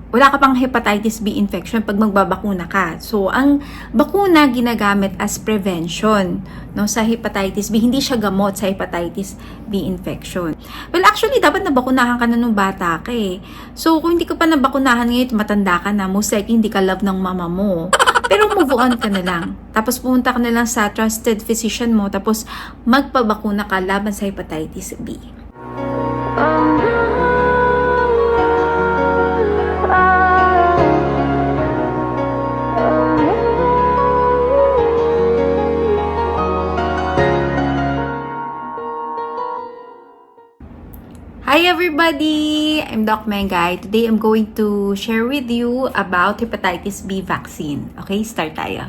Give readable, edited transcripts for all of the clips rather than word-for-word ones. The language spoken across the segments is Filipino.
wala ka pang hepatitis B infection pag magbabakuna ka. So, ang bakuna ginagamit as prevention, no, sa hepatitis B. Hindi siya gamot sa hepatitis B infection. Well, actually, dapat nabakunahan ka na nung bata ka eh. So, kung hindi ka pa nabakunahan ngayon, matanda ka na, most likely hindi ka love ng mama mo. Pero move on ka na lang. Tapos pumunta ka na lang sa trusted physician mo, tapos magpabakuna ka laban sa hepatitis B. Hi everybody! I'm Doc Mengay. Today I'm going to share with you about hepatitis B vaccine. Okay, start tayo.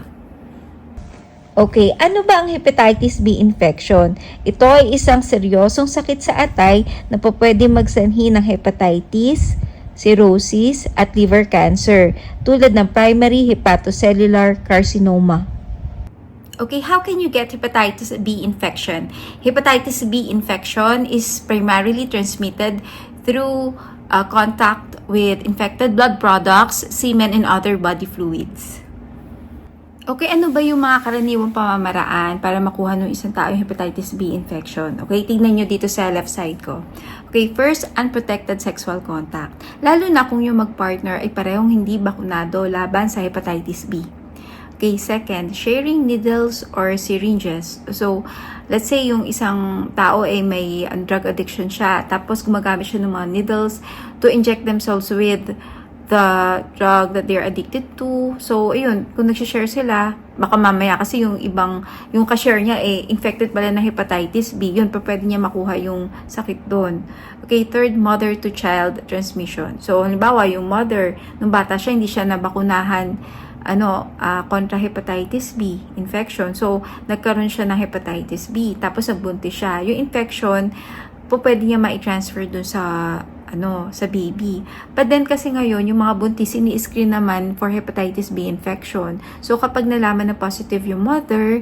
Okay, ano ba ang hepatitis B infection? Ito ay isang seryosong sakit sa atay na pwede magsanhi ng hepatitis, cirrhosis, at liver cancer, tulad ng primary hepatocellular carcinoma. Okay, how can you get hepatitis B infection? Hepatitis B infection is primarily transmitted through contact with infected blood products, semen, and other body fluids. Okay, ano ba yung mga karaniwang pamamaraan para makuha ng isang tao yung hepatitis B infection? Okay, tingnan nyo dito sa left side ko. Okay, first, unprotected sexual contact. Lalo na kung yung mag-partner ay parehong hindi bakunado laban sa hepatitis B. Okay, second, sharing needles or syringes. So, let's say yung isang tao ay may drug addiction siya, tapos gumagamit siya ng mga needles to inject themselves with the drug that they're addicted to. So, ayun, kung nagsishare sila, baka mamaya kasi yung ka-share niya infected pala na hepatitis B, yun pa pwede niya makuha yung sakit doon. Okay, third, mother-to-child transmission. So, halimbawa, yung mother, nung bata siya, hindi siya nabakunahan kontra hepatitis B infection. So, nagkaroon siya ng hepatitis B. Tapos, nagbuntis siya. Yung infection, pwede niya ma-transfer dun sa baby. But then, kasi ngayon, yung mga buntis, ini-screen naman for hepatitis B infection. So, kapag nalaman na positive yung mother,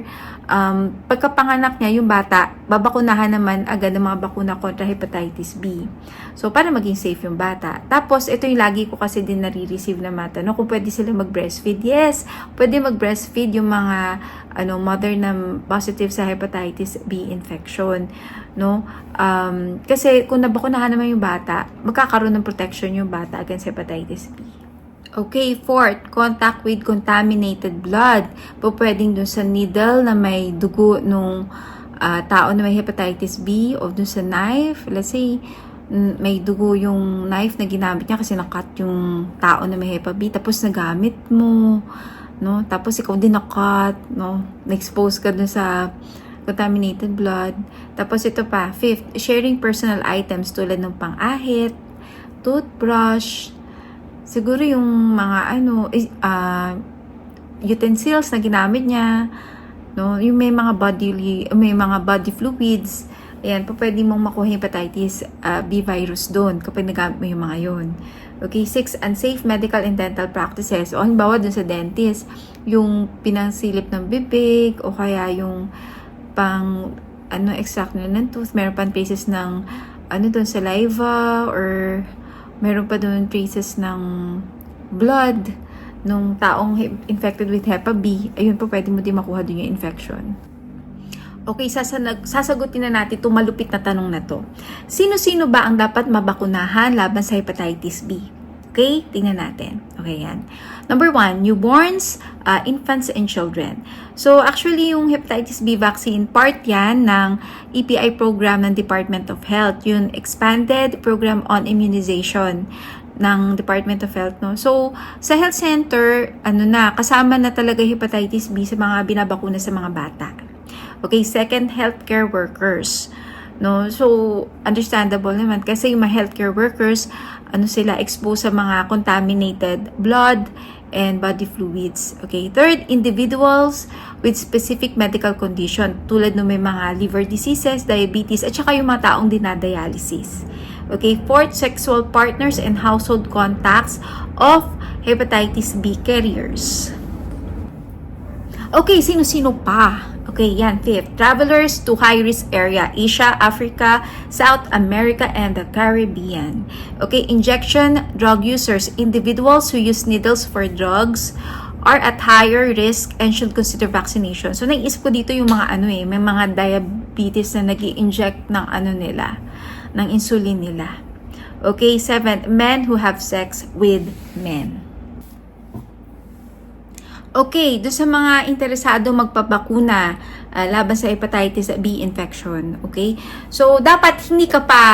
pagkapanganak niya, yung bata, babakunahan naman agad ng mga bakuna kontra hepatitis B. So, para maging safe yung bata. Tapos, ito yung lagi ko kasi din nare-receive na matanong kung pwede sila mag-breastfeed. Yes, pwede mag-breastfeed yung mga mother na positive sa hepatitis B infection. No? Kasi kung nabakunahan naman yung bata, magkakaroon ng protection yung bata against hepatitis B. Okay, fourth, contact with contaminated blood. Pwedeng dun sa needle na may dugo nung tao na may hepatitis B o dun sa knife. Let's say, may dugo yung knife na ginamit niya kasi nakat yung tao na may hepa B. Tapos nagamit mo, no? Tapos ikaw din nakat, no? Na-expose ka dun sa contaminated blood. Tapos ito pa, fifth, sharing personal items tulad ng pang-ahit, toothbrush, siguro yung mga utensils na ginamit niya, no, yung may mga body fluids, ayan, pwede mong makuha hepatitis B virus doon kapag nagamit mo yung mga yon. Okay, 6, unsafe medical and dental practices. O halimbawa dun sa dentist, yung pinangsilip ng bibig o kaya yung extract nila ng tooth, meron pa traces ng doon saliva or meron pa doon traces ng blood nung taong infected with Hepa B. Ayun po, pwede mo din makuha doon yung infection. Okay, sasagutin na natin itong malupit na tanong na to. Sino-sino ba ang dapat mabakunahan laban sa hepatitis B? Okay, tingnan natin. Okay, yan. Number 1, newborns, infants, and children. So, actually, yung hepatitis B vaccine, part yan ng EPI program ng Department of Health, yung Expanded Program on Immunization ng Department of Health, no? So, sa health center, kasama na talaga hepatitis B sa mga binabakuna sa mga bata. Okay, second, healthcare workers. No? So, understandable naman kasi yung mga healthcare workers, sila exposed sa mga contaminated blood and body fluids. Okay, third, individuals with specific medical condition tulad ng may mga liver diseases, diabetes, at saka yung mga taong dinadialysis. Okay, fourth, sexual partners and household contacts of hepatitis B carriers. Okay, sino-sino pa? Okay, yan, fifth. Travelers to high-risk area, Asia, Africa, South America, and the Caribbean. Okay, injection drug users, individuals who use needles for drugs are at higher risk and should consider vaccination. So, naisip ko dito yung mga may mga diabetes na nag-i-inject ng ng insulin nila. Okay, seventh, men who have sex with men. Okay, doon sa mga interesado magpabakuna laban sa hepatitis B infection, okay? So, dapat hindi ka pa,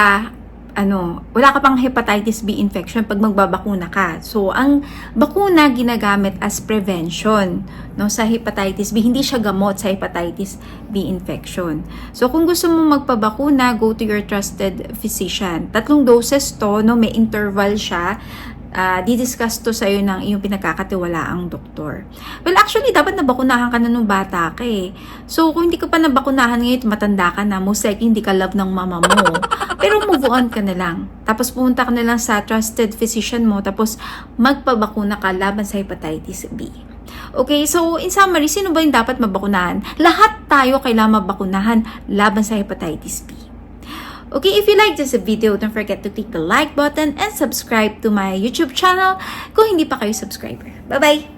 wala ka pang hepatitis B infection pag magbabakuna ka. So, ang bakuna ginagamit as prevention, no, sa hepatitis B. Hindi siya gamot sa hepatitis B infection. So, kung gusto mo magpabakuna, go to your trusted physician. 3 doses to, no, may interval siya. Didiscuss to sa'yo ng iyong pinagkakatiwalaang doktor. Well, actually, dapat nabakunahan ka na nung bata ka eh. So, kung hindi ka pa nabakunahan ngayon, matanda ka na, most likely hindi ka love ng mama mo. Pero move on ka na lang. Tapos pumunta ka na lang sa trusted physician mo, tapos magpabakuna ka laban sa hepatitis B. Okay, so in summary, sino ba yung dapat mabakunahan? Lahat tayo kailangan mabakunahan laban sa hepatitis B. Okay, if you like this video, don't forget to click the like button and subscribe to my YouTube channel kung hindi pa kayo subscriber. Bye-bye!